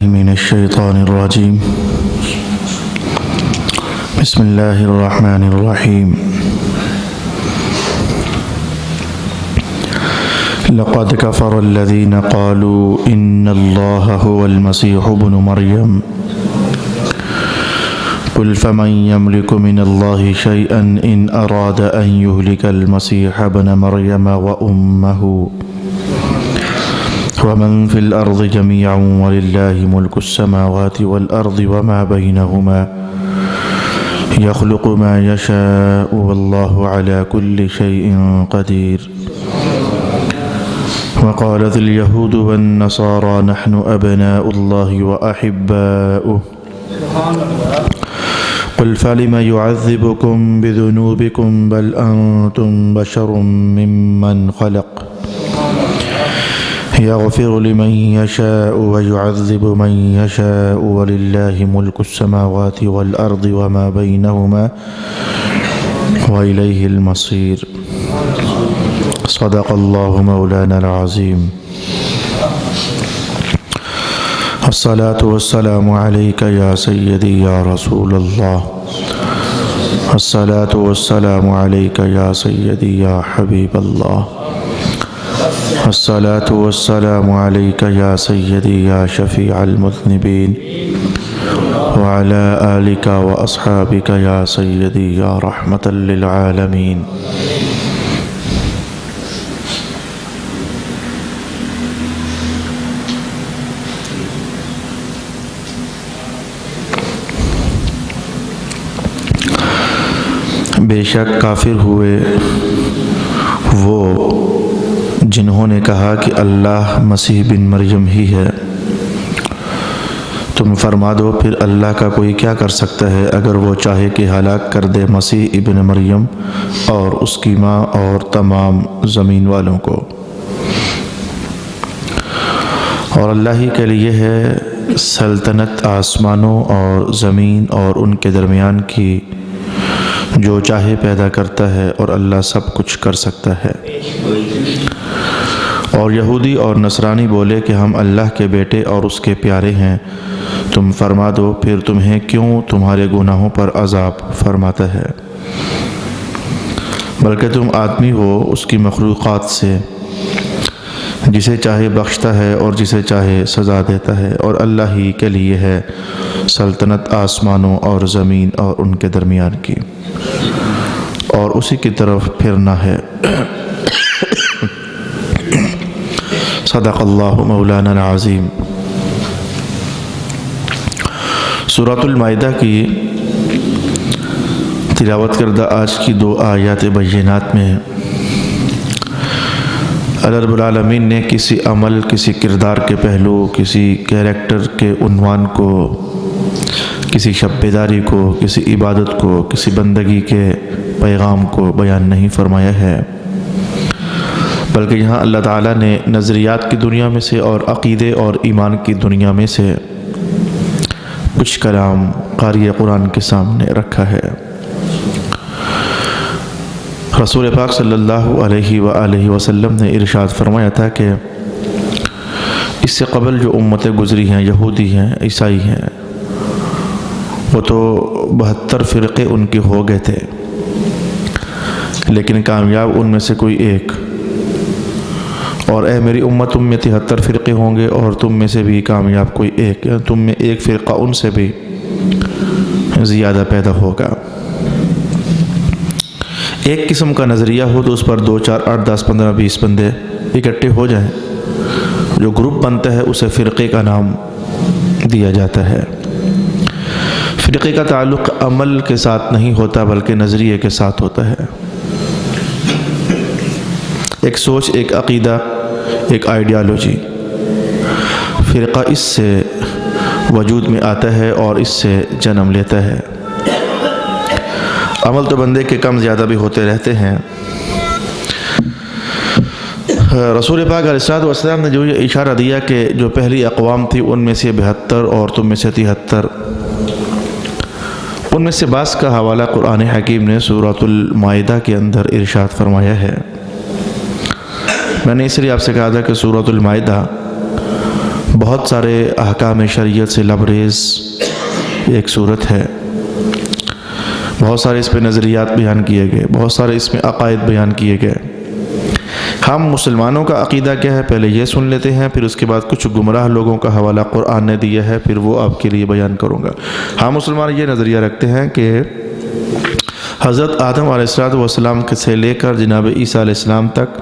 من الشيطان الرجيم. بسم الله الرحمن الرحيم. لقد كفر الذين قالوا إن الله هو المسيح ابن مريم قل فمن يملك من الله شيئا إن أراد أن يهلك المسيح ابن مريم وأمه ومن في الأرض جميعا ولله ملك السماوات والأرض وما بينهما يخلق ما يشاء والله على كل شيء قدير. وقالت اليهود والنصارى نحن أبناء الله وأحباؤه قل فلم يعذبكم بذنوبكم بل أنتم بشر ممن خلق يغفر لمن يشاء ويعذب من يشاء ولله ملك السماوات والأرض وما بينهما وإليه المصير. صدق الله مولانا العظيم. الصلاة والسلام عليك يا سيدي يا رسول الله. الصلاة والسلام عليك يا سيدي يا حبيب الله. الصلاة والسلام عليك يا سيدي يا شفيع المذنبين وعلى آلك وأصحابك يا سيدي يا رحمة للعالمين. بے شک کافر ہوئے وہ جنہوں نے کہا کہ اللہ مسیح بن مریم ہی ہے. تم فرما دو پھر اللہ کا کوئی کیا کر سکتا ہے اگر وہ چاہے کہ ہلاک کر دے مسیح ابن مریم اور اس کی ماں اور تمام زمین والوں کو. اور اللہ ہی کے لیے ہے سلطنت آسمانوں اور زمین اور ان کے درمیان کی. جو چاہے پیدا کرتا ہے اور اللہ سب کچھ کر سکتا ہے. اور یہودی اور نصرانی بولے کہ ہم اللہ کے بیٹے اور اس کے پیارے ہیں. تم فرما دو پھر تمہیں کیوں تمہارے گناہوں پر عذاب فرماتا ہے، بلکہ تم آدمی ہو اس کی مخلوقات سے، جسے چاہے بخشتا ہے اور جسے چاہے سزا دیتا ہے. اور اللہ ہی کے لیے ہے سلطنت آسمانوں اور زمین اور ان کے درمیان کی، اور اسی کی طرف پھرنا ہے. صدق اللہ مولانا العظیم. سورۃ المائدہ کی تلاوت کردہ آج کی 2 آیات بینات میں اللہ رب العالمین نے کسی عمل، کسی کردار کے پہلو، کسی کیریکٹر کے عنوان کو، کسی شب بیداری کو، کسی عبادت کو، کسی بندگی کے پیغام کو بیان نہیں فرمایا ہے، بلکہ یہاں اللہ تعالیٰ نے نظریات کی دنیا میں سے اور عقیدے اور ایمان کی دنیا میں سے کچھ کلام قاری قرآن کے سامنے رکھا ہے. رسول پاک صلی اللہ علیہ وآلہ وسلم نے ارشاد فرمایا تھا کہ اس سے قبل جو امتیں گزری ہیں، یہودی ہیں، عیسائی ہیں، وہ تو 72 فرقے ان کے ہو گئے تھے، لیکن کامیاب ان میں سے کوئی ایک. اور اے میری امت، تم میں 73 فرقے ہوں گے اور تم میں سے بھی کامیاب کوئی ایک، تم میں ایک فرقہ ان سے بھی زیادہ پیدا ہوگا. ایک قسم کا نظریہ ہو تو اس پر 2 4 8 10 15 20 بندے اکٹھے ہو جائیں، جو گروپ بنتا ہے اسے فرقے کا نام دیا جاتا ہے. فرقے کا تعلق عمل کے ساتھ نہیں ہوتا بلکہ نظریے کے ساتھ ہوتا ہے. ایک سوچ، ایک عقیدہ، ایک آئیڈیالوجی. فرقہ اس سے وجود میں آتا ہے اور اس سے جنم لیتا ہے. عمل تو بندے کے کم زیادہ بھی ہوتے رہتے ہیں. رسول پاک علیہ السلام نے جو یہ اشارہ دیا کہ جو پہلی اقوام تھی ان میں سے 72 اور تم میں سے 73، ان میں سے بعض کا حوالہ قرآن حکیم نے سورۃ المائدہ کے اندر ارشاد فرمایا ہے. میں نے اس لیے آپ سے کہا تھا کہ سورۃ المائدہ بہت سارے احکام شریعت سے لبریز ایک صورت ہے، بہت سارے اس پہ نظریات بیان کیے گئے، بہت سارے اس میں عقائد بیان کیے گئے۔ ہم مسلمانوں کا عقیدہ کیا ہے پہلے یہ سن لیتے ہیں، پھر اس کے بعد کچھ گمراہ لوگوں کا حوالہ قرآن نے دیا ہے، پھر وہ آپ کے لیے بیان کروں گا۔ ہم مسلمان یہ نظریہ رکھتے ہیں کہ حضرت آدم علیہ السلام سے لے کر جناب عیسیٰ علیہ السلام تک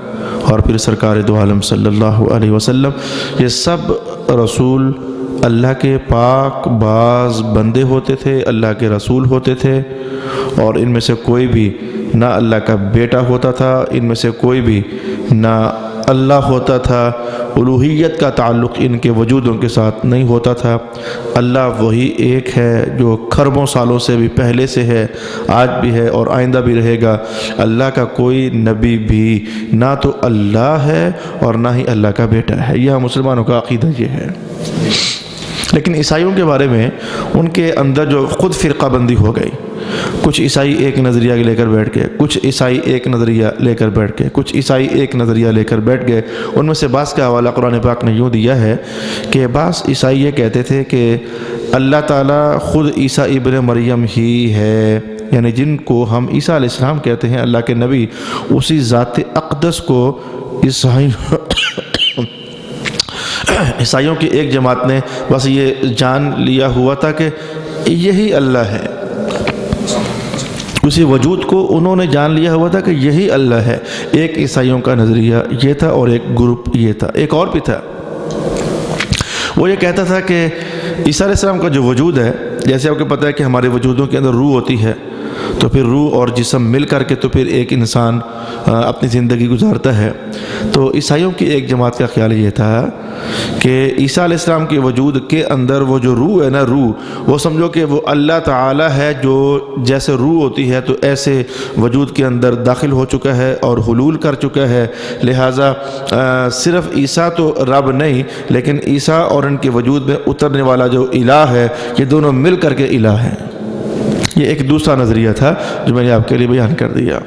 اور پھر سرکار دو عالم صلی اللہ علیہ وسلم، یہ سب رسول اللہ کے پاک باز بندے ہوتے تھے، اللہ کے رسول ہوتے تھے، اور ان میں سے کوئی بھی نہ اللہ کا بیٹا ہوتا تھا، ان میں سے کوئی بھی نہ اللہ ہوتا تھا، الوہیت کا تعلق ان کے وجودوں کے ساتھ نہیں ہوتا تھا۔ اللہ وہی ایک ہے جو کھربوں سالوں سے بھی پہلے سے ہے، آج بھی ہے اور آئندہ بھی رہے گا۔ اللہ کا کوئی نبی بھی نہ تو اللہ ہے اور نہ ہی اللہ کا بیٹا ہے، یہ مسلمانوں کا عقیدہ یہ ہے۔ لیکن عیسائیوں کے بارے میں ان کے اندر جو خود فرقہ بندی ہو گئی، کچھ عیسائی ایک نظریہ لے کر بیٹھ گئے، کچھ عیسائی ایک نظریہ لے کر بیٹھ گئے، کچھ عیسائی ایک نظریہ لے کر بیٹھ گئے۔ ان میں سے بعض کا حوالہ قرآن پاک نے یوں دیا ہے کہ بعض عیسائی یہ کہتے تھے کہ اللہ تعالیٰ خود عیسیٰ ابن مریم ہی ہے، یعنی جن کو ہم عیسیٰ علیہ السلام کہتے ہیں اللہ کے نبی، اسی ذات اقدس کو عیسائیوں کی ایک جماعت نے بس یہ جان لیا ہوا تھا کہ یہی اللہ ہے، اسی وجود کو انہوں نے جان لیا ہوا تھا کہ یہی اللہ ہے۔ ایک عیسائیوں کا نظریہ یہ تھا اور ایک گروپ یہ تھا۔ ایک اور بھی تھا، وہ یہ کہتا تھا کہ عیسیٰ علیہ السلام کا جو وجود ہے، جیسے آپ کو پتہ ہے کہ ہمارے وجودوں کے اندر روح ہوتی ہے، تو پھر روح اور جسم مل کر کے تو پھر ایک انسان اپنی زندگی گزارتا ہے۔ تو عیسائیوں کی ایک جماعت کا خیال یہ تھا کہ عیسیٰ علیہ السلام کے وجود کے اندر وہ جو روح ہے نا، روح وہ سمجھو کہ وہ اللہ تعالی ہے، جو جیسے روح ہوتی ہے تو ایسے وجود کے اندر داخل ہو چکا ہے اور حلول کر چکا ہے۔ لہٰذا صرف عیسیٰ تو رب نہیں، لیکن عیسیٰ اور ان کے وجود میں اترنے والا جو الہ ہے، یہ دونوں مل کر کے الہ ہیں۔ یہ ایک دوسرا نظریہ تھا جو میں نے آپ کے لیے بیان کر دیا۔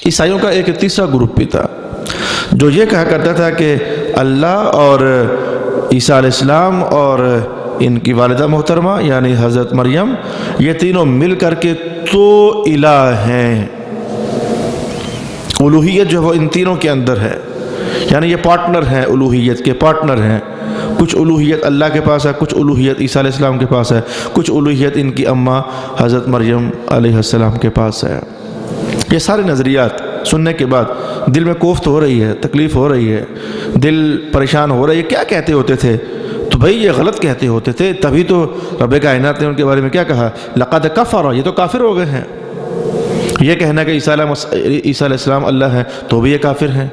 عیسائیوں کا ایک تیسرا گروپ بھی تھا جو یہ کہا کرتا تھا کہ اللہ اور عیسیٰ علیہ السلام اور ان کی والدہ محترمہ یعنی حضرت مریم، یہ تینوں مل کر کے تو الہ ہیں۔ الوہیت جو وہ ان تینوں کے اندر ہے، یعنی یہ پارٹنر ہیں، الوہیت کے پارٹنر ہیں۔ کچھ الوہیت اللہ کے پاس ہے، کچھ الوہیت عیسیٰ علیہ السلام کے پاس ہے، کچھ الوہیت ان کی اماں حضرت مریم علیہ السلام کے پاس ہے۔ یہ سارے نظریات سننے کے بعد دل میں کوفت ہو رہی ہے، تکلیف ہو رہی ہے، دل پریشان ہو رہی ہے۔ کیا کہتے ہوتے تھے؟ تو بھائی یہ غلط کہتے ہوتے تھے، تبھی تو رب کائنات نے ان کے بارے میں کیا کہا؟ لقد کفر، یہ تو کافر ہو گئے ہیں۔ یہ کہنا کہ عیسیٰ علیہ السلام اللہ ہے تو بھی یہ کافر ہیں۔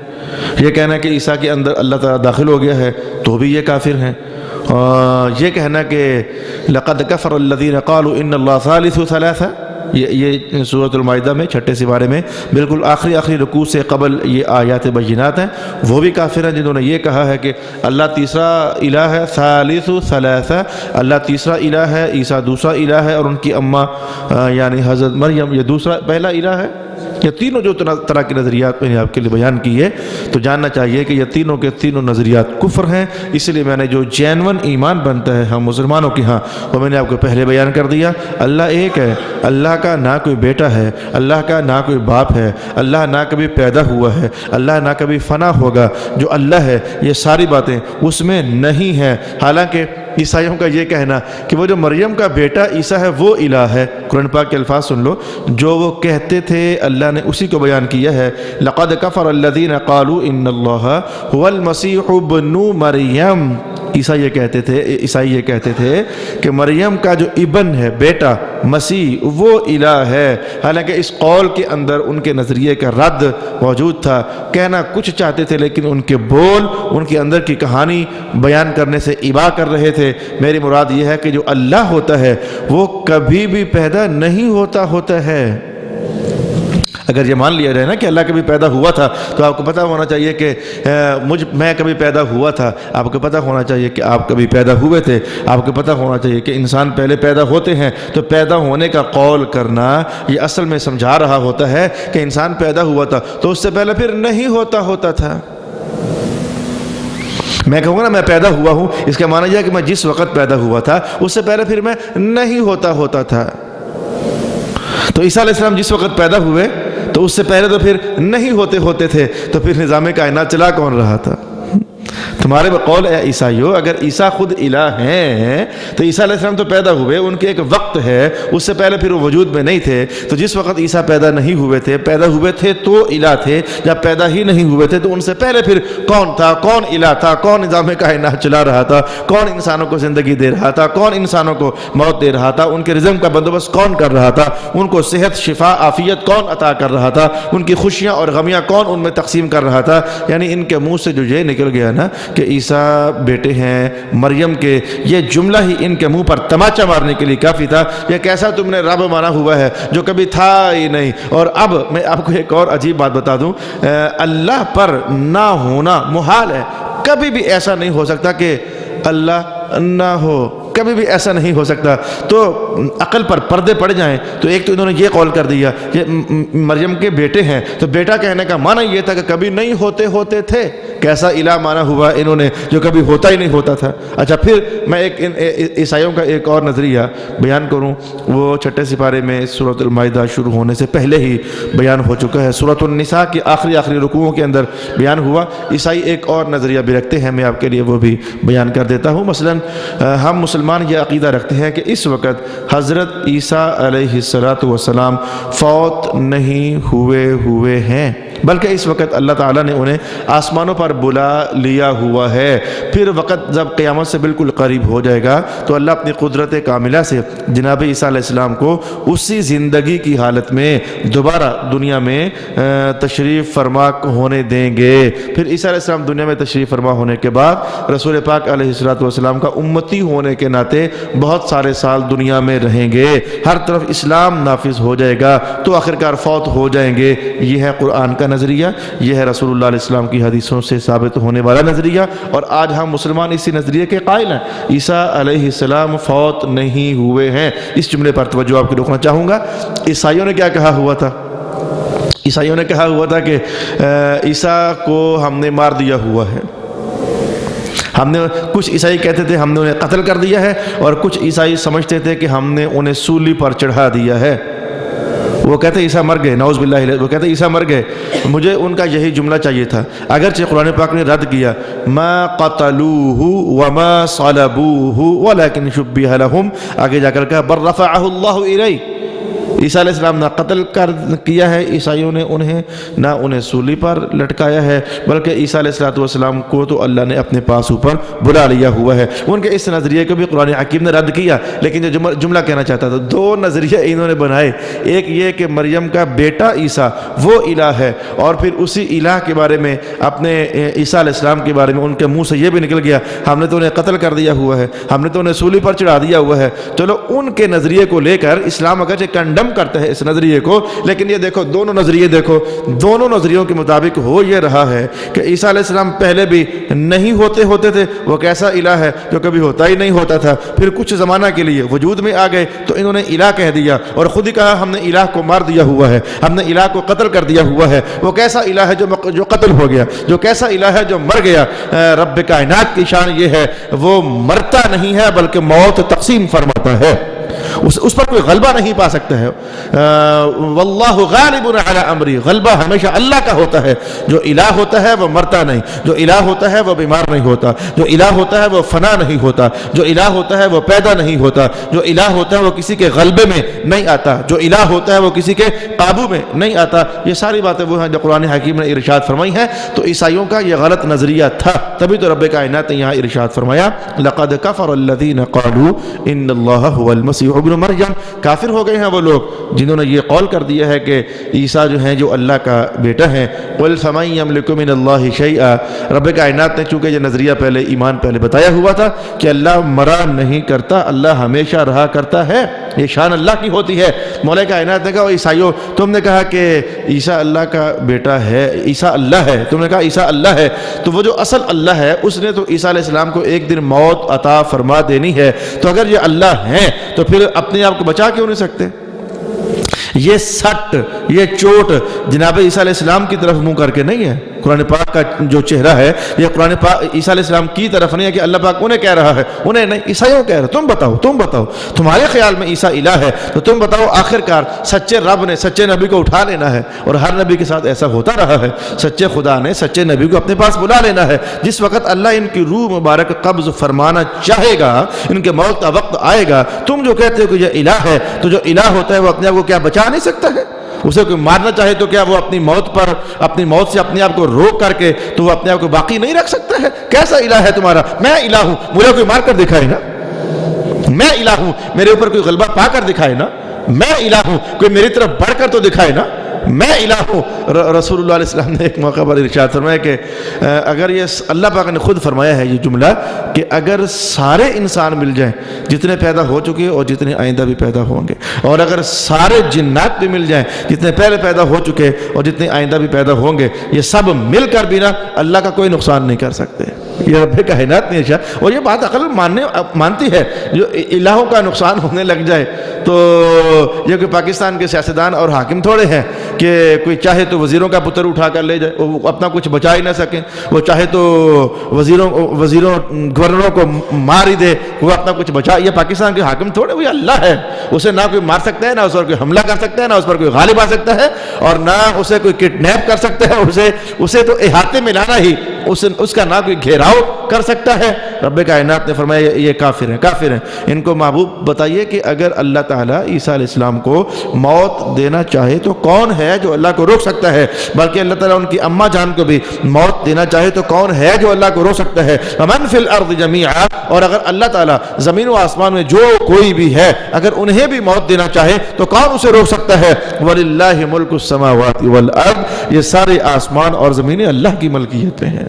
یہ کہنا کہ عیسیٰ کے اندر اللہ تعالیٰ داخل ہو گیا ہے تو بھی یہ کافر ہیں۔ یہ کہنا کہ لقد کفر الذین قالوا ان اللہ ثالث ثلاثہ، یہ سورۃ المائدہ میں 6 سپارے میں بالکل آخری رکوع سے قبل یہ آیات بینات ہیں۔ وہ بھی کافر ہیں جنہوں نے یہ کہا ہے کہ اللہ تیسرا الہ ہے، ثالث ثلاثہ، اللہ تیسرا الہ ہے، عیسیٰ دوسرا الہ ہے، اور ان کی اماں یعنی حضرت مریم یہ پہلا الہ ہے۔ یہ تینوں جو طرح کے نظریات میں نے آپ کے لیے بیان کیے، تو جاننا چاہیے کہ یہ تینوں کے تینوں نظریات کفر ہیں۔ اس لیے میں نے جو جینون ایمان بنتا ہے ہم مسلمانوں کے ہاں، وہ میں نے آپ کو پہلے بیان کر دیا۔ اللہ ایک ہے، اللہ کا نہ کوئی بیٹا ہے، اللہ کا نہ کوئی باپ ہے، اللہ نہ کبھی پیدا ہوا ہے، اللہ نہ کبھی فنا ہوگا۔ جو اللہ ہے یہ ساری باتیں اس میں نہیں ہیں۔ حالانکہ عیسائیوں کا یہ کہنا کہ وہ جو مریم کا بیٹا عیسیٰ ہے وہ الہ ہے، قرآن پاک کے الفاظ سن لو، جو وہ کہتے تھے اللہ نے اسی کو بیان کیا ہے۔ لقد کفر الذین قالوا ان اللہ هو المسیح ابن مریم، عیسائی یہ کہتے تھے کہ مریم کا جو ابن ہے، بیٹا مسیح، وہ الہ ہے۔ حالانکہ اس قول کے اندر ان کے نظریے کا رد موجود تھا۔ کہنا کچھ چاہتے تھے لیکن ان کے بول، ان کے اندر کی کہانی بیان کرنے سے ابا کر رہے تھے۔ میری مراد یہ ہے کہ جو اللہ ہوتا ہے وہ کبھی بھی پیدا نہیں ہوتا ہے۔ اگر یہ مان لیا جائے نا کہ اللہ کبھی پیدا ہوا تھا، تو آپ کو پتہ ہونا چاہیے کہ میں کبھی پیدا ہوا تھا، آپ کو پتہ ہونا چاہیے کہ آپ کبھی پیدا ہوئے تھے، آپ کو پتہ ہونا چاہیے کہ انسان پہلے پیدا ہوتے ہیں۔ تو پیدا ہونے کا قول کرنا یہ اصل میں سمجھا رہا ہوتا ہے کہ انسان پیدا ہوا تھا تو اس سے پہلے پھر نہیں ہوتا تھا۔ میں کہوں گا نا میں پیدا ہوا ہوں، اس کا معنی یہ ہے کہ میں جس وقت پیدا ہوا تھا اس سے پہلے پھر میں نہیں ہوتا تھا۔ تو عیسیٰ علیہ السلام جس وقت پیدا ہوئے تو اس سے پہلے تو پھر نہیں ہوتے تھے، تو پھر نظام کائنات چلا کون رہا تھا؟ تمہارے بقول اے عیسائیو، اگر عیسیٰ خود الہ ہیں تو عیسیٰ علیہ السلام تو پیدا ہوئے، ان کے ایک وقت ہے، اس سے پہلے پھر وہ وجود میں نہیں تھے، تو جس وقت عیسیٰ پیدا ہوئے تھے تو الہ تھے، جب پیدا ہی نہیں ہوئے تھے تو ان سے پہلے پھر کون تھا؟ کون الہ تھا؟ کون نظام کائنات چلا رہا تھا؟ کون انسانوں کو زندگی دے رہا تھا؟ کون انسانوں کو موت دے رہا تھا؟ ان کے رزق کا بندوبست کون کر رہا تھا؟ ان کو صحت، شفا، عافیت کون عطا کر رہا تھا؟ ان کی خوشیاں اور غمیاں کون ان میں تقسیم کر رہا تھا؟ یعنی ان کے منہ سے جو یہ نکل گیا نا کہ عیسیٰ بیٹے ہیں مریم کے، یہ جملہ ہی ان کے منہ پر تماچا مارنے کے لیے کافی تھا۔ یہ کیسا تم نے رب مانا ہوا ہے جو کبھی تھا ہی نہیں۔ اور اب میں آپ کو ایک اور عجیب بات بتا دوں، اللہ پر نہ ہونا محال ہے، کبھی بھی ایسا نہیں ہو سکتا کہ اللہ نہ ہو، کبھی بھی ایسا نہیں ہو سکتا۔ تو عقل پر پردے پڑ جائیں تو ایک تو انہوں نے یہ قول کر دیا یہ مریم کے بیٹے ہیں، تو بیٹا کہنے کا معنی یہ تھا کہ کبھی نہیں ہوتے تھے۔ کیسا الہ مانا ہوا انہوں نے جو کبھی ہوتا ہی نہیں ہوتا تھا۔ اچھا پھر میں ایک عیسائیوں کا ایک اور نظریہ بیان کروں، وہ چھٹے سپارے میں سورۃ المائدہ شروع ہونے سے پہلے ہی بیان ہو چکا ہے، سورۃ النساء کی آخری رکوعوں کے اندر بیان ہوا۔ عیسائی ایک اور نظریہ بھی رکھتے ہیں، میں آپ کے لیے وہ بھی بیان کر دیتا ہوں۔ مثلا ہم مسلمان یہ عقیدہ رکھتے ہیں کہ اس وقت حضرت عیسیٰ علیہ السلام فوت نہیں ہوئے ہیں، بلکہ اس وقت اللہ تعالیٰ نے انہیں آسمانوں پر بلا لیا ہوا ہے۔ پھر وقت جب قیامت سے بالکل قریب ہو جائے گا تو اللہ اپنی قدرت کاملہ سے جناب عیسیٰ علیہ السلام کو اسی زندگی کی حالت میں دوبارہ دنیا میں تشریف فرما ہونے دیں گے۔ پھر عیسیٰ علیہ السلام دنیا میں تشریف فرما ہونے کے بعد رسول پاک علیہ السلام کا امتی ہونے کے ناطے بہت سارے سال دنیا میں رہیں گے، ہر طرف اسلام نافذ ہو جائے گا تو آخرکار فوت ہو جائیں گے۔ یہ ہے قرآن کا نظریہ، یہ ہے رسول اللہ علیہ السلام کی حدیثوں سے ثابت ہونے والا نظریہ، اور آج ہم مسلمان اسی نظریے کے قائل ہیں۔ عیسیٰ علیہ السلام فوت نہیں ہوئے ہیں، اس جملے پر توجہ آپ کی روکنا چاہوں گا۔ عیسائیوں نے کیا کہا ہوا تھا؟ عیسائیوں نے کہا ہوا تھا کہ عیسیٰ کو ہم نے مار دیا ہوا ہے۔ کچھ عیسائی کہتے تھے ہم نے انہیں قتل کر دیا ہے، اور کچھ عیسائی سمجھتے تھے کہ ہم نے انہیں سولی پر چڑھا دیا ہے۔ وہ کہتے عیسیٰ مر گئے، نعوذ باللہ، وہ کہتے عیسیٰ مر گئے۔ مجھے ان کا یہی جملہ چاہیے تھا، اگرچہ قرآن پاک نے رد کیا ما قتلوہ وما صلبوہ ولکن شبہ لہم، آگے جا کر کہا بل رفعہ اللہ الیہ۔ عیسیٰ علیہ السلام نہ قتل کیا ہے عیسائیوں نے انہیں، نہ انہیں سولی پر لٹکایا ہے، بلکہ عیسیٰ علیہ السلام کو تو اللہ نے اپنے پاس اوپر بلا لیا ہوا ہے۔ ان کے اس نظریے کو بھی قرآن حکیم نے رد کیا، لیکن جو جملہ کہنا چاہتا تھا، دو نظریے انہوں نے بنائے، ایک یہ کہ مریم کا بیٹا عیسیٰ وہ الہ ہے، اور پھر اسی الہ کے بارے میں اپنے عیسیٰ علیہ السلام کے بارے میں ان کے منہ سے یہ بھی نکل گیا ہم نے تو انہیں قتل کر دیا ہوا ہے، ہم نے تو انہیں سولی پر چڑھا دیا ہوا ہے۔ چلو ان کے نظریے کو لے کر اسلام اگرچہ کنڈم کرتا ہے اس نظریے کو، لیکن یہ دیکھو دونوں نظریے دیکھو، دونوں نظریوں کے مطابق ہو یہ رہا ہے کہ عیسیٰ علیہ السلام پہلے بھی نہیں ہوتے تھے، وہ کیسا الہ ہے جو کبھی ہوتا ہی نہیں ہوتا تھا، پھر کچھ زمانہ کے لیے وجود میں آ گئے تو انہوں نے الہ کہہ دیا، اور خود ہی کہا ہم نے الہ کو مار دیا ہوا ہے، ہم نے الہ کو قتل کر دیا ہوا ہے۔ وہ کیسا الہ ہے جو قتل ہو گیا، جو کیسا الہ ہے جو مر گیا؟ رب کائنات کی شان یہ ہے وہ مرتا نہیں ہے بلکہ موت تقسیم فرماتا ہے، اس پر کوئی غلبہ نہیں پا سکتا ہے۔ واللہ غالب علی امری، غلبہ ہمیشہ اللہ کا ہوتا ہے۔ جو الہ ہوتا ہے وہ مرتا نہیں، جو الہ ہوتا ہے وہ بیمار نہیں ہوتا، جو الہ ہوتا ہے وہ فنا نہیں ہوتا، جو الہ ہوتا ہے وہ پیدا نہیں ہوتا، جو الہ ہوتا ہے وہ کسی کے غلبے میں نہیں آتا، جو الہ ہوتا ہے وہ کسی کے قابو میں نہیں آتا۔ یہ ساری باتیں وہ ہیں جو قرآن حکیم نے ارشاد فرمائی ہیں۔ تو عیسائیوں کا یہ غلط نظریہ تھا، تبھی تو رب کائنات نے یہاں ارشاد فرمایا لقد کفر الذین قالوا ان اللہ هو المسیح ابن مریم، کافر ہو گئے ہیں وہ لوگ جنہوں نے یہ قول کر دیا ہے کہ عیسیٰ جو ہیں جو اللہ کا بیٹا ہیں۔ قل فمن یملک من اللہ شیئا، رب کائنات نے چونکہ یہ نظریہ ایمان پہلے بتایا ہوا تھا کہ اللہ مرا نہیں کرتا، اللہ ہمیشہ رہا کرتا ہے، یہ شان اللہ کی ہوتی ہے۔ مولا کائنات نے کہا عیسائیوں تم نے کہا کہ عیسیٰ اللہ کا بیٹا ہے، عیسیٰ اللہ ہے، تم نے کہا عیسیٰ اللہ ہے، تو وہ جو اصل اللہ ہے اس نے تو عیسیٰ علیہ السلام کو ایک دن موت عطا فرما دینی ہے، تو اگر یہ اللہ ہیں تو پھر اپنے آپ کو بچا کیوں نہیں سکتے؟ یہ سٹ، یہ چوٹ جناب عیسیٰ علیہ السلام کی طرف منہ کر کے نہیں ہے، قرآن پاک کا جو چہرہ ہے یہ قرآن پاک عیسیٰ علیہ السلام کی طرف نہیں ہے کہ اللہ پاک انہیں کہہ رہا ہے، انہیں نہیں، عیسائیوں کہہ رہا ہے تم بتاؤ تمہارے خیال میں عیسیٰ الہ ہے تو تم بتاؤ آخرکار سچے رب نے سچے نبی کو اٹھا لینا ہے، اور ہر نبی کے ساتھ ایسا ہوتا رہا ہے، سچے خدا نے سچے نبی کو اپنے پاس بلا لینا ہے۔ جس وقت اللہ ان کی روح مبارک قبض فرمانا چاہے گا، ان کے موت کا وقت آئے گا، تم جو کہتے ہو کہ یہ الہ ہے، تو جو الہ ہوتا ہے وہ اپنے آپ کو کیا بچا نہیں سکتا ہے؟ اسے کوئی مارنا چاہے تو کیا وہ اپنی موت سے اپنے آپ کو روک کر کے تو وہ اپنے آپ کو باقی نہیں رکھ سکتا ہے؟ کیسا الہ ہے تمہارا؟ میں الہ ہوں، مجھے کوئی مار کر دکھائے نا، میں الہ ہوں، میرے اوپر کوئی غلبہ پا کر دکھائے نا، میں الہ ہوں، کوئی میری طرف بڑھ کر تو دکھائے نا، میں الہ ہوں۔ رسول اللہ علیہ السلام نے ایک موقع پر ارشاد فرمایا کہ اگر یہ اللہ پاک نے خود فرمایا ہے یہ جملہ کہ اگر سارے انسان مل جائیں جتنے پیدا ہو چکے اور جتنے آئندہ بھی پیدا ہوں گے، اور اگر سارے جنات بھی مل جائیں جتنے پہلے پیدا ہو چکے اور جتنے آئندہ بھی پیدا ہوں گے، یہ سب مل کر بھی نا اللہ کا کوئی نقصان نہیں کر سکتے۔ یہ رب کائنات نے ارشاد، اور یہ بات عقل مانتی ہے، جو الہوں کا نقصان ہونے لگ جائے تو یہ کوئی پاکستان کے سیاستدان اور حاکم تھوڑے ہیں کہ کوئی چاہے تو وزیروں کا پتر اٹھا کر لے جائے، وہ اپنا کچھ بچا ہی نہ سکیں، وہ چاہے تو وزیروں گورنروں کو مار ہی دے، وہ اپنا کچھ بچا۔ یہ پاکستان کے حاکم تھوڑے، وہ اللہ ہے، اسے نہ کوئی مار سکتا ہے، نہ اس پر کوئی حملہ کر سکتا ہے، نہ اس پر کوئی غالب آ سکتا ہے، اور نہ اسے کوئی کڈنیپ کر سکتا ہے، اسے تو احاطے میں لانا ہی، اس کا نہ کوئی گھیراؤ کر سکتا ہے۔ رب کائنات نے فرمایا یہ کافر ہیں۔ ان کو محبوب بتائیے کہ اگر اللہ تعالیٰ عیسیٰ علیہ السلام کو موت دینا چاہے تو کون ہے جو اللہ کو روک سکتا ہے؟ بلکہ اللہ تعالیٰ ان کی اماں جان کو بھی موت دینا چاہے تو کون ہے جو اللہ کو روک سکتا ہے؟ وَمَنْ فِي الْأَرْضِ جَمِيعًا، اور اگر اللہ تعالیٰ زمین و آسمان میں جو کوئی بھی ہے اگر انہیں بھی موت دینا چاہے تو کون اسے روک سکتا ہے؟ وَلِلَّهِ مُلْكُ السَّمَاوَاتِ وَالْأَرْضِ، یہ سارے آسمان اور زمینیں اللہ کی ملکیت میں ہیں۔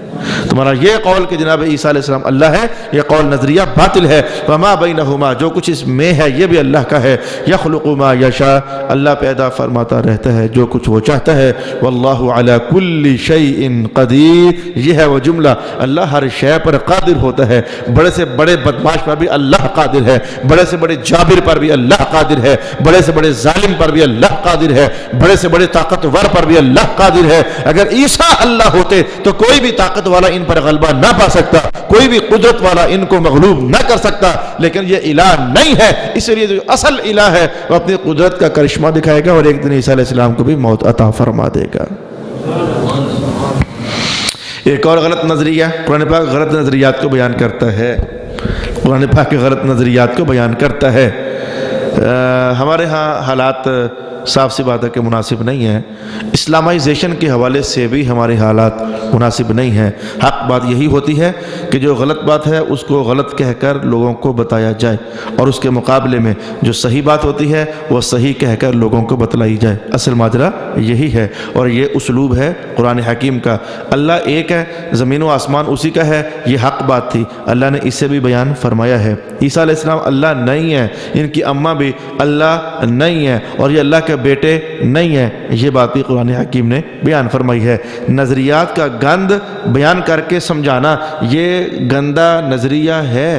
تمہارا یہ قول کہ جناب عیسیٰ علیہ السلام اللہ ہے، یہ قول نظریہ باطل ہے۔ وَمَا بَيْنَهُمَا، جو کچھ اس میں ہے یہ بھی اللہ کا ہے۔ يَخْلُقُ مَا يَشَاءُ، اللہ پیدا فرماتا رہتا ہے جو کچھ وہ چاہتا ہے۔ وَاللَّهُ عَلَى كُلِّ شَيْءٍ قَدِيرٌ، یہ ہے وہ جملہ، اللہ ہر شے پر قادر ہوتا ہے۔ بڑے سے بڑے بدماش پر بھی اللہ قادر ہے، بڑے سے بڑے جابر پر بھی اللہ قادر ہے، بڑے سے بڑے ظالم پر بھی اللہ قادر ہے، بڑے سے بڑے طاقتور پر بھی اللہ قادر ہے۔ اگر عیسیٰ اللہ ہوتے تو کوئی بھی طاقت والا ان پر غلبہ نہ پا سکتا، کوئی بھی قدرت والا ان کو مغلوب نہ کر سکتا، لیکن یہ الہ نہیں ہے، اس لیے جو اصل الہ ہے وہ اپنی قدرت کا کرشمہ دکھائے گا اور ایک دن عیسیٰ علیہ السلام کو بھی موت عطا فرما دے گا۔ ایک اور غلط نظریہ، قرآن پاک غلط نظریات کو بیان کرتا ہے، قرآن پاک کے غلط نظریات کو بیان کرتا ہے۔ ہمارے ہاں حالات صاف سی بات ہے کہ مناسب نہیں ہے، اسلامائزیشن کے حوالے سے بھی ہمارے حالات مناسب نہیں ہیں۔ حق بات یہی ہوتی ہے کہ جو غلط بات ہے اس کو غلط کہہ کر لوگوں کو بتایا جائے، اور اس کے مقابلے میں جو صحیح بات ہوتی ہے وہ صحیح کہہ کر لوگوں کو بتلائی جائے۔ اصل ماجرا یہی ہے، اور یہ اسلوب ہے قرآن حکیم کا۔ اللہ ایک ہے، زمین و آسمان اسی کا ہے، یہ حق بات تھی، اللہ نے اسے بھی بیان فرمایا ہے۔ عیسیٰ علیہ السلام اللہ نہیں ہے، ان کی اماں بھی اللہ نہیں ہے، اور یہ اللہ کے بیٹے نہیں ہیں، یہ بات بھی قرآن حکیم نے بیان فرمائی ہے۔ نظریات کا گند بیان کر کے سمجھانا یہ گندا نظریہ ہے،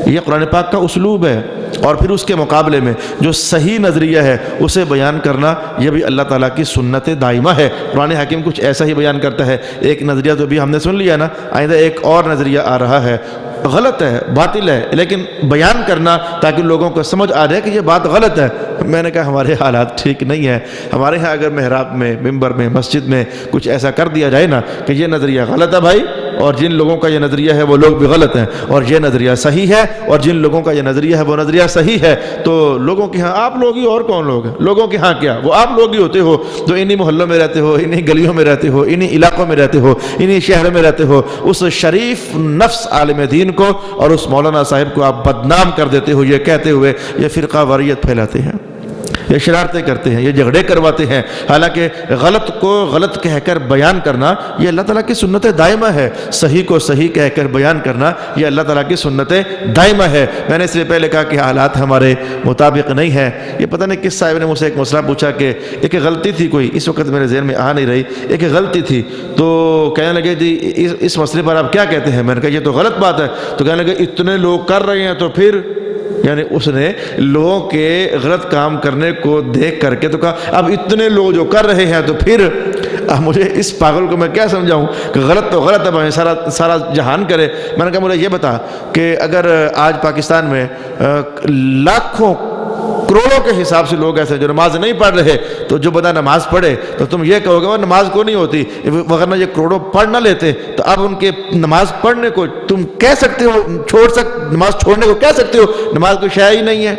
یہ قرآن پاک کا اسلوب ہے، اور پھر اس کے مقابلے میں جو صحیح نظریہ ہے اسے بیان کرنا یہ بھی اللہ تعالیٰ کی سنت دائمہ ہے۔ قرآن حکیم کچھ ایسا ہی بیان کرتا ہے۔ ایک نظریہ تو بھی ہم نے سن لیا نا، آئندہ ایک اور نظریہ آ رہا ہے، غلط ہے، باطل ہے، لیکن بیان کرنا تاکہ لوگوں کو سمجھ آ جائے کہ یہ بات غلط ہے۔ میں نے کہا ہمارے حالات ٹھیک نہیں ہیں، ہمارے ہاں اگر محراب میں، ممبر میں، مسجد میں کچھ ایسا کر دیا جائے نا کہ یہ نظریہ غلط ہے بھائی، اور جن لوگوں کا یہ نظریہ ہے وہ لوگ بھی غلط ہیں، اور یہ نظریہ صحیح ہے اور جن لوگوں کا یہ نظریہ ہے وہ نظریہ صحیح ہے، تو لوگوں کے ہاں آپ لوگ ہی اور کون لوگ ہیں؟ لوگوں کے ہاں کیا، وہ آپ لوگ ہی ہوتے ہو جو انہی محلوں میں رہتے ہو، انہی گلیوں میں رہتے ہو، انہی علاقوں میں رہتے ہو، انہی شہر میں رہتے ہو۔ اس شریف نفس عالم دین کو اور اس مولانا صاحب کو آپ بدنام کر دیتے ہو، یہ کہتے ہوئے یہ فرقہ واریت پھیلاتے ہیں، یہ شرارتیں کرتے ہیں، یہ جھگڑے کرواتے ہیں۔ حالانکہ غلط کو غلط کہہ کر بیان کرنا یہ اللہ تعالیٰ کی سنت دائمہ ہے، صحیح کو صحیح کہہ کر بیان کرنا یہ اللہ تعالیٰ کی سنت دائمہ ہے۔ میں نے اس سے پہلے کہا کہ حالات ہمارے مطابق نہیں ہیں، یہ پتہ نہیں کس صاحب نے مجھ سے ایک مسئلہ پوچھا کہ ایک غلطی تھی کوئی، اس وقت میرے ذہن میں آ نہیں رہی، ایک غلطی تھی، تو کہنے لگے جی اس مسئلے پر آپ کیا کہتے ہیں؟ میں نے کہا یہ تو غلط بات ہے، تو کہنے لگے اتنے لوگ کر رہے ہیں تو پھر، یعنی اس نے لوگوں کے غلط کام کرنے کو دیکھ کر کے تو کہا اب اتنے لوگ جو کر رہے ہیں تو پھر اب مجھے اس پاگل کو میں کیا سمجھاؤں کہ غلط تو غلط ہے، میں سارا جہان کرے۔ میں نے کہا مجھے یہ بتا کہ اگر آج پاکستان میں لاکھوں کروڑوں کے حساب سے لوگ ایسے جو نماز نہیں پڑھ رہے، تو جو بندہ نماز پڑھے تو تم یہ کہو گے وہ نماز کو نہیں ہوتی، وغیرہ یہ کروڑوں پڑھ نہ لیتے تو اب ان کے نماز پڑھنے کو تم کہہ سکتے ہو، نماز چھوڑنے کو کہہ سکتے ہو نماز کوئی شے ہی نہیں ہے؟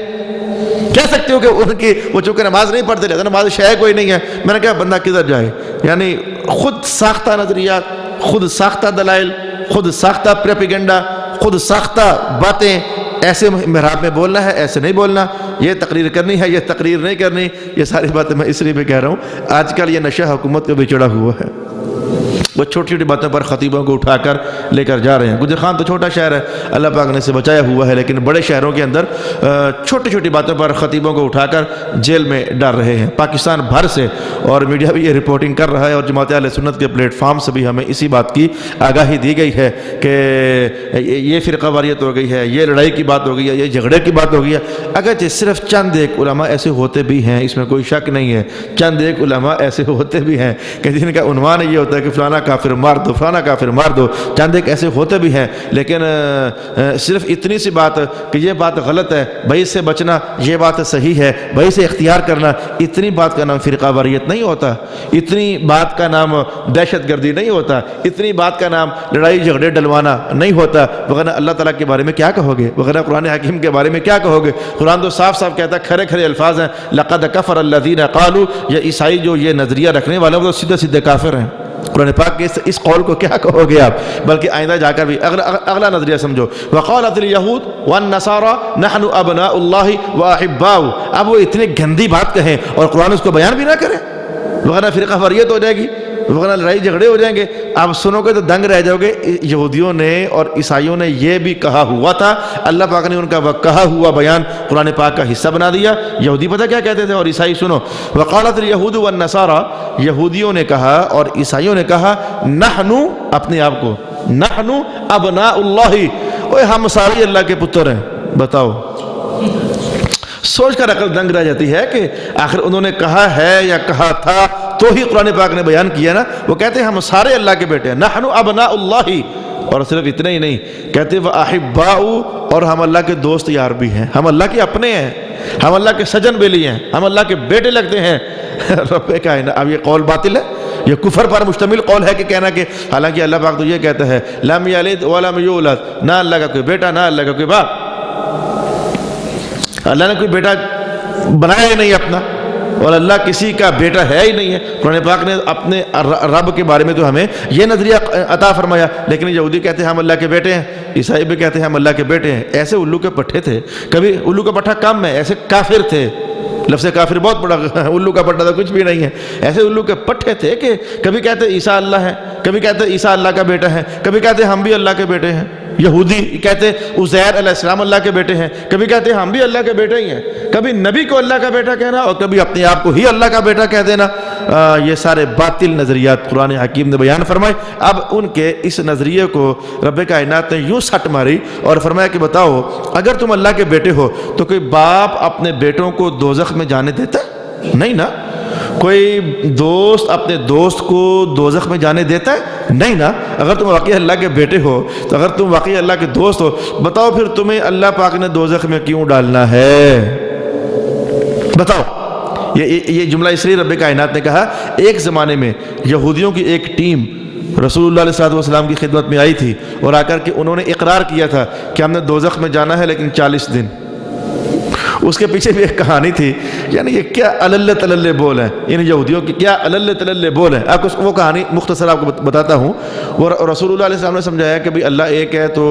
کہہ سکتے ہو کہ ان کی وہ چونکہ نماز نہیں پڑھتے رہتے نماز شے کوئی نہیں ہے؟ میں نے کہا بندہ کدھر جائے؟ یعنی خود ساختہ نظریات، خود ساختہ دلائل، خود ساختہ پروپیگنڈا، خود ساختہ باتیں، ایسے محراب میں بولنا ہے، ایسے نہیں بولنا، یہ تقریر کرنی ہے، یہ تقریر نہیں کرنی۔ یہ ساری باتیں میں اس لیے بھی کہہ رہا ہوں، آج کل یہ نشہ حکومت کا بھی چڑھا ہوا ہے، وہ چھوٹی چھوٹی باتوں پر خطیبوں کو اٹھا کر لے کر جا رہے ہیں۔ گجر خان تو چھوٹا شہر ہے، اللہ پاک نے اسے بچایا ہوا ہے، لیکن بڑے شہروں کے اندر چھوٹی چھوٹی باتوں پر خطیبوں کو اٹھا کر جیل میں ڈال رہے ہیں، پاکستان بھر سے، اور میڈیا بھی یہ رپورٹنگ کر رہا ہے، اور جماعت اہل سنت کے پلیٹ فارم سے بھی ہمیں اسی بات کی آگاہی دی گئی ہے کہ یہ فرقہ واریت ہو گئی ہے، یہ لڑائی کی بات ہو گئی ہے، یہ جھگڑے کی بات ہو گئی ہے۔ اگرچہ صرف چند ایک علماء ایسے ہوتے بھی ہیں، اس میں کوئی شک نہیں ہے، چند ایک علماء ایسے ہوتے بھی ہیں کہ جن کا عنوان یہ ہوتا ہے کہ فلانا کافر مار دو، فلانا کافر مار دو، چند ایک ایسے ہوتے بھی ہیں، لیکن صرف اتنی سی بات کہ یہ بات غلط ہے، بھائی اس سے بچنا، یہ بات صحیح ہے، بھائی سے اختیار کرنا، اتنی بات کا نام فرقہ واریت نہیں ہوتا، اتنی بات کا نام دہشت گردی نہیں ہوتا، اتنی بات کا نام لڑائی جھگڑے ڈلوانا نہیں ہوتا۔ وغیرہ اللہ تعالیٰ کے بارے میں کیا کہو گے؟ وغیرہ قرآن حکیم کے بارے میں کیا کہو گے؟ قرآن تو صاف صاف کہتا ہے، کھرے کھرے الفاظ ہیں، لقد کفر الذین قالوا، یہ عیسائی جو یہ نظریہ رکھنے والے ہیں وہ سیدھے سیدھے کافر ہیں۔ قرآن پاک کے اس قول کو کیا کہو گے آپ؟ بلکہ آئندہ جا کر بھی اگلا نظریہ سمجھو، وقالت الیہود والنصارى نحن ابناء اللہ واحباؤہ۔ اب وہ اتنی گندی بات کہیں اور قرآن اس کو بیان بھی نہ کرے، وغیرہ فرقہ واریت ہو جائے گی، وغیرہ لڑائی جھگڑے ہو جائیں گے۔ آپ سنو گے تو دنگ رہ جاؤ گے، یہودیوں نے اور عیسائیوں نے یہ بھی کہا ہوا تھا، اللہ پاک نے ان کا وہ کہا ہوا بیان قرآن پاک کا حصہ بنا دیا۔ یہودی پتہ کیا کہتے تھے اور عیسائی سنو، وقالت الیہود والنصارى، یہودیوں نے کہا اور عیسائیوں نے کہا، نحنو، اپنے آپ کو، نحنو ابناء اللہ، اوے ہم سارے اللہ کے پتر ہیں۔ بتاؤ، سوچ کر عقل دنگ رہ جاتی ہے کہ آخر انہوں نے کہا ہے یا کہا تھا تو ہی قرآن پاک نے بیان کیا نا۔ وہ کہتے ہیں ہم سارے اللہ کے بیٹے ہیں، نحن ابناء اللہ، اور صرف اتنا ہی نہیں، کہتے ہیں وَأَحِبَّاءُ، اور ہم اللہ کے دوست یار بھی ہیں، ہم اللہ کے اپنے ہیں، ہم اللہ کے سجن بیلی ہیں، ہم اللہ کے بیٹے لگتے ہیں۔ رب کائنات، اب یہ قول باطل ہے، یہ کفر پر مشتمل قول ہے کہ کہنا کہ حالانکہ اللہ پاک تو یہ کہتا ہے لم یلد ولم یولد، نہ اللہ کا کوئی بیٹا نہ اللہ کا کوئی باپ، اللہ نے کوئی بیٹا بنایا ہی نہیں اپنا، اور اللہ کسی کا بیٹا ہے ہی نہیں ہے۔ قرآن پاک نے اپنے رب کے بارے میں تو ہمیں یہ نظریہ عطا فرمایا، لیکن یہودی کہتے ہیں ہم اللہ کے بیٹے ہیں، عیسائی بھی کہتے ہیں ہم اللہ کے بیٹے ہیں۔ ایسے الو کے پٹھے تھے، کبھی الو کا پٹھا کم ہے، ایسے کافر تھے، لفظ کافر بہت بڑا، الو کا پٹھا تو کچھ بھی نہیں ہے، ایسے الو کے پٹھے تھے کہ کبھی کہتے عیسیٰ اللہ ہے، کبھی کہتے عیسیٰ اللہ کا بیٹا ہے، کبھی کہتے ہم بھی اللہ کے بیٹے ہیں۔ یہودی کہتے عزیر علیہ السلام اللہ کے بیٹے ہیں، کبھی کہتے ہم بھی اللہ کے بیٹے ہی ہیں، کبھی نبی کو اللہ کا بیٹا کہنا اور کبھی اپنے آپ کو ہی اللہ کا بیٹا کہہ دینا۔ یہ سارے باطل نظریات قرآن حکیم نے بیان فرمائے۔ اب ان کے اس نظریے کو رب کائنات نے یوں سٹ ماری اور فرمایا کہ بتاؤ اگر تم اللہ کے بیٹے ہو تو کوئی باپ اپنے بیٹوں کو دوزخ میں جانے دیتا ہے؟ نہیں نا۔ کوئی دوست اپنے دوست کو دوزخ میں جانے دیتا ہے؟ نہیں نا۔ اگر تم واقعی اللہ کے بیٹے ہو، تو اگر تم واقعی اللہ کے دوست ہو، بتاؤ پھر تمہیں اللہ پاک نے دوزخ میں کیوں ڈالنا ہے؟ بتاؤ۔ یہ جملہ اس لیے رب کائنات نے کہا، ایک زمانے میں یہودیوں کی ایک ٹیم رسول اللہ علیہ السلام کی خدمت میں آئی تھی اور آ کر کے انہوں نے اقرار کیا تھا کہ ہم نے دوزخ میں جانا ہے لیکن 40 دن۔ اس کے پیچھے بھی ایک کہانی تھی، یعنی یہ کیا الل تلل بول ہیں ان یہودیوں کی، کیا الل تلل بول ہیں۔ آپ کو وہ کہانی مختصر آپ کو بتاتا ہوں۔ وہ رسول اللہ علیہ السلام نے سمجھایا کہ بھئی اللہ ایک ہے، تو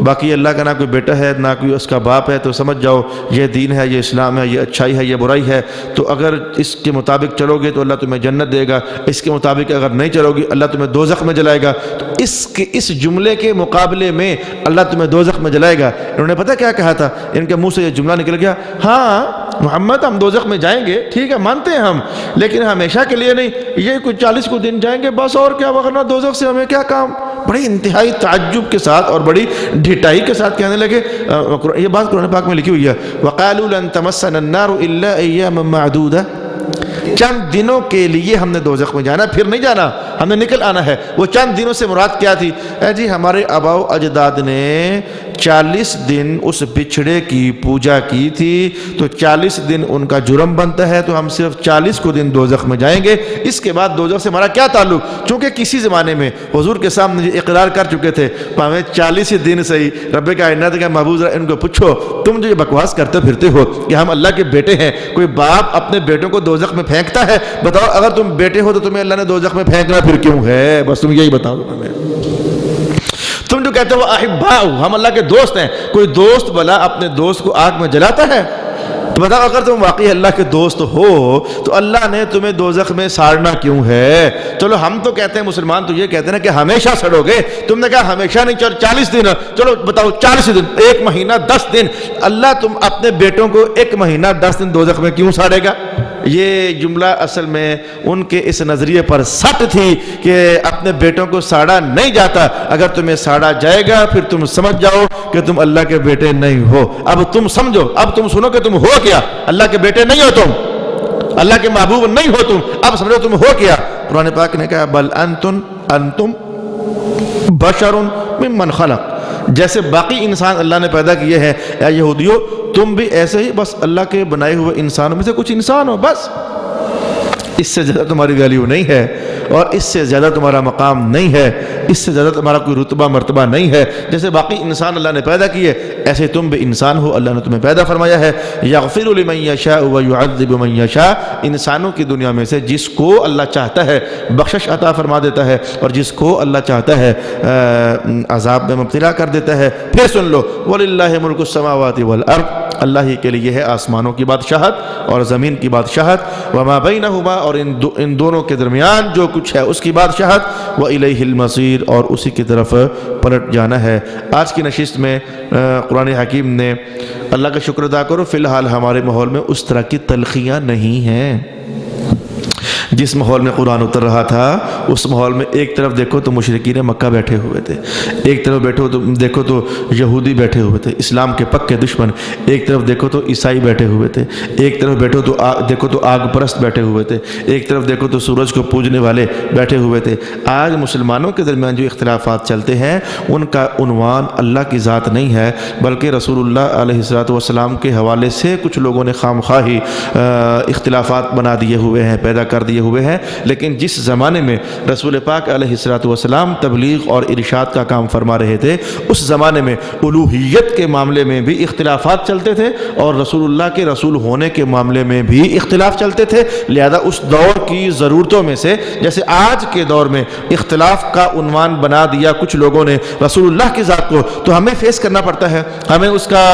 باقی اللہ کا نہ کوئی بیٹا ہے نہ کوئی اس کا باپ ہے، تو سمجھ جاؤ یہ دین ہے، یہ اسلام ہے، یہ اچھائی ہے، یہ برائی ہے، تو اگر اس کے مطابق چلو گے تو اللہ تمہیں جنت دے گا، اس کے مطابق اگر نہیں چلو گی اللہ تمہیں دوزخ میں جلائے گا۔ تو اس جملے کے مقابلے میں اللہ تمہیں دوزخ میں جلائے گا، انہوں نے پتہ کیا کہا تھا؟ ان کے منہ سے یہ جملہ نکل گیا، ہاں محمد ہم دوزخ میں جائیں گے، ٹھیک ہے مانتے ہیں ہم، لیکن ہمیشہ کے لیے نہیں، یہ کچھ 40 کو دن جائیں گے بس، اور کیا، ورنہ دوزخ سے ہمیں کیا کام۔ بڑی انتہائی تعجب کے ساتھ اور بڑی ڈھٹائی کے ساتھ کہنے لگے۔ یہ بات قرآن پاک میں لکھی ہوئی ہے، وَقَالُوا لَن تَمَسَّنَا النَّارُ إِلَّا أَيَّامًا مَّعْدُودَةً، چند دنوں کے لیے ہم نے دوزخ میں جانا، پھر نہیں جانا، ہم نے نکل آنا ہے۔ وہ چند دنوں سے مراد کیا تھی؟ جی ہمارے آباء و اجداد نے 40 دن اس بچھڑے کی پوجا کی تھی، تو 40 دن ان کا جرم بنتا ہے، تو ہم صرف 40 کو دن دوزخ میں جائیں گے، اس کے بعد دوزخ سے ہمارا کیا تعلق؟ چونکہ کسی زمانے میں حضور کے سامنے یہ اقرار کر چکے تھے، ہمیں 40 دن سے ہی رب کائنات کا محبوب ان کو پوچھو تم جو یہ بکواس کرتے پھرتے ہو کہ ہم اللہ کے بیٹے ہیں، کوئی باپ اپنے بیٹوں کو دوزخ میں پھینکتا ہے؟ بتاؤ اگر تم بیٹے ہو تو تمہیں اللہ نے دوزخ میں پھینکنا پھر کیوں ہے؟ بس تم یہی بتاؤ ہمیں۔ تم جو کہتے ہو احباء، ہم اللہ کے دوست ہیں، کوئی دوست بلا اپنے دوست کو آگ میں جلاتا ہے؟ تو بتاؤ اگر تم واقعی اللہ کے دوست ہو تو اللہ نے تمہیں دوزخ میں ساڑنا کیوں ہے؟ چلو ہم تو کہتے ہیں مسلمان تو یہ کہتے ہیں کہ ہمیشہ سڑو گے، تم نے کہا ہمیشہ نہیں، چلو 40 دن، چلو بتاؤ 40 دن، 1 مہینہ 10 دن، اللہ تم اپنے بیٹوں کو 1 مہینہ 10 دن دوزخ میں کیوں ساڑے گا؟ یہ جملہ اصل میں ان کے اس نظریے پر سٹ تھی کہ اپنے بیٹوں کو ساڑا نہیں جاتا، اگر تمہیں ساڑا جائے گا پھر تم سمجھ جاؤ کہ تم اللہ کے بیٹے نہیں ہو۔ اب تم سمجھو، اب تم سنو کہ تم ہو کیا؟ اللہ کے بیٹے نہیں ہو تم، اللہ کے محبوب نہیں ہو تم، اب سمجھو تم ہو کیا؟ قرآن پاک نے کہا بل انتم بشر ممن خلق، جیسے باقی انسان اللہ نے پیدا کیے ہیں، یا یہودیو تم بھی ایسے ہی بس اللہ کے بنائے ہوئے انسانوں میں سے کچھ انسان ہو، بس اس سے زیادہ تمہاری ویلیو نہیں ہے، اور اس سے زیادہ تمہارا مقام نہیں ہے، اس سے زیادہ تمہارا کوئی رتبہ مرتبہ نہیں ہے۔ جیسے باقی انسان اللہ نے پیدا کیے ایسے تم بھی انسان ہو، اللہ نے تمہیں پیدا فرمایا ہے۔ یغفر لمن یشاء ویعذب من یشاء، انسانوں کی دنیا میں سے جس کو اللہ چاہتا ہے بخشش عطا فرما دیتا ہے، اور جس کو اللہ چاہتا ہے عذاب میں مبتلا کر دیتا ہے۔ پھر سن لو وَلِلَّهِ مُلْكُ السَّمَاوَاتِ وَالْأَرْضِ، اللہ ہی کے لیے ہے آسمانوں کی بادشاہت اور زمین کی بادشاہت، وما بینہما، اور ان دونوں کے درمیان جو کچھ ہے اس کی بادشاہت، وإلیہ المصیر، اور اسی کی طرف پلٹ جانا ہے۔ آج کی نشست میں قرآن حکیم نے، اللہ کا شکر ادا کرو فی الحال ہمارے ماحول میں اس طرح کی تلخیاں نہیں ہیں۔ جس ماحول میں قرآن اتر رہا تھا اس ماحول میں ایک طرف دیکھو تو مشرکین مکہ بیٹھے ہوئے تھے، ایک طرف دیکھو تو یہودی بیٹھے ہوئے تھے اسلام کے پکے دشمن، ایک طرف دیکھو تو عیسائی بیٹھے ہوئے تھے، ایک طرف دیکھو تو آگ پرست بیٹھے ہوئے تھے، ایک طرف دیکھو تو سورج کو پوجنے والے بیٹھے ہوئے تھے۔ آج مسلمانوں کے درمیان جو اختلافات چلتے ہیں ان کا عنوان اللہ کی ذات نہیں ہے، بلکہ رسول اللہ علیہ السلام کے حوالے سے کچھ لوگوں نے خام خواہی اختلافات بنا دیے ہوئے ہیں، پیدا کر دیے ہوئے ہیں۔ لیکن جس زمانے میں رسول پاک علیہ السلام تبلیغ اور ارشاد کا کام فرما رہے تھے اس زمانے میں الوہیت کے معاملے میں بھی اختلافات چلتے تھے، اور رسول اللہ کے رسول ہونے کے معاملے میں بھی اختلاف چلتے تھے۔ لہذا اس دور کی ضرورتوں میں سے جیسے آج کے دور میں اختلاف کا عنوان بنا دیا کچھ لوگوں نے رسول اللہ کی ذات کو، تو ہمیں فیس کرنا پڑتا ہے، ہمیں اس کا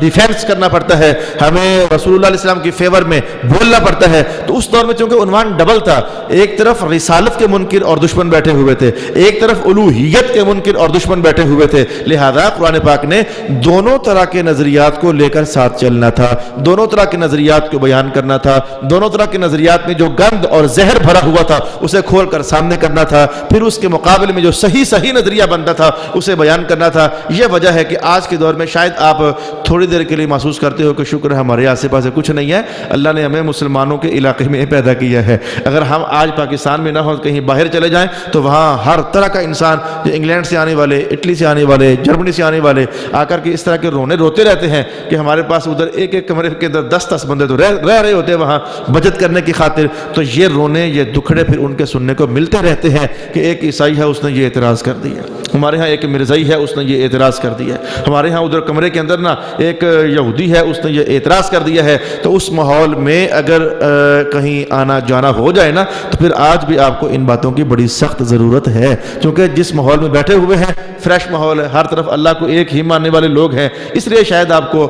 ڈیفینس کرنا پڑتا ہے، ہمیں رسول اللہ علیہ السلام کی فیور میں بولنا پڑتا ہے۔ تو اس دور میں چونکہ عنوان ڈبل تھا، ایک طرف رسالت کے منکر اور دشمن بیٹھے ہوئے تھے، ایک طرف الوہیت کے منکر اور دشمن بیٹھے ہوئے تھے، لہذا قرآن پاک نے دونوں طرح کے نظریات کو لے کر ساتھ چلنا تھا، دونوں طرح کے نظریات کو بیان کرنا تھا، دونوں طرح کے نظریات میں جو گند اور زہر بھرا ہوا تھا اسے کھول کر سامنے کرنا تھا، پھر اس کے مقابلے میں جو صحیح نظریہ بنتا تھا اسے بیان کرنا تھا۔ یہ وجہ ہے کہ آج کے دور میں شاید آپ تھوڑی دیر کے لیے محسوس کرتے ہو کہ شکر ہے ہمارے آس پاس کچھ نہیں ہے، اللہ نے ہمیں مسلمانوں کے علاقے میں پیدا کیا ہے۔ اگر ہم آج پاکستان میں نہ ہو کہیں باہر چلے جائیں تو وہاں ہر طرح کا انسان، جو انگلینڈ سے آنے والے، اٹلی سے آنے والے، جرمنی سے آنے والے آ کر کے اس طرح کے روتے رہتے ہیں کہ ہمارے پاس ادھر ایک کمرے کے اندر 10 بندے تو رہ رہے ہوتے ہیں وہاں بچت کرنے کی خاطر۔ تو یہ رونے، یہ دکھڑے پھر ان کے سننے کو ملتے رہتے ہیں کہ ایک عیسائی ہے اس نے یہ اعتراض کر دیا، ہمارے ہاں ایک مرزائی ہے اس نے یہ اعتراض کر دیا، ہمارے ہاں ادھر کمرے کے اندر نا ایک یہودی ہے اس نے یہ اعتراض کر دیا ہے۔ تو اس ماحول میں اگر کہیں آنا جانا ہو جائے نا تو پھر آج بھی آپ کو ان باتوں کی بڑی سخت ضرورت ہے، کیونکہ جس ماحول میں بیٹھے ہوئے ہیں فریش ماحول ہے، ہر طرف اللہ کو ایک ہی ماننے والے لوگ ہیں، اس لیے شاید آپ کو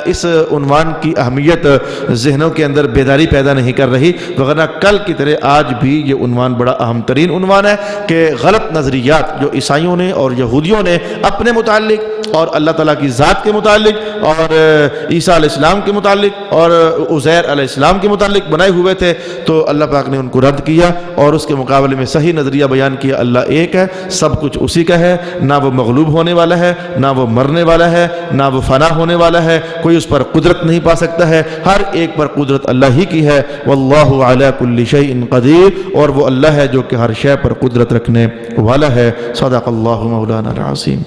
اس عنوان کی اہمیت ذہنوں کے اندر بیداری پیدا نہیں کر رہی، وگرنہ کل کی طرح آج بھی یہ عنوان بڑا اہم ترین عنوان ہے کہ غلط نظریات جو عیسائیوں نے اور یہودیوں نے اپنے متعلق اور اللہ تعالیٰ کی ذات کے متعلق اور عیسیٰ علیہ السلام کے متعلق اور عزیر علیہ السلام کے متعلق بنائے ہوئے تھے، تو اللہ پاک نے ان کو رد کیا اور اس کے مقابلے میں صحیح نظریہ بیان کیا، اللہ ایک ہے، سب کچھ اسی کا ہے، نہ وہ مغلوب ہونے والا ہے، نہ وہ مرنے والا ہے، نہ وہ فنا ہونے والا ہے، کوئی اس پر قدرت نہیں پا سکتا ہے، ہر ایک پر قدرت اللہ ہی کی ہے، واللہ علی کل شیء قدیر، اور وہ اللہ ہے جو کہ ہر شے پر قدرت رکھنے والا ہے۔ صدق اللہ مولانا العظیم۔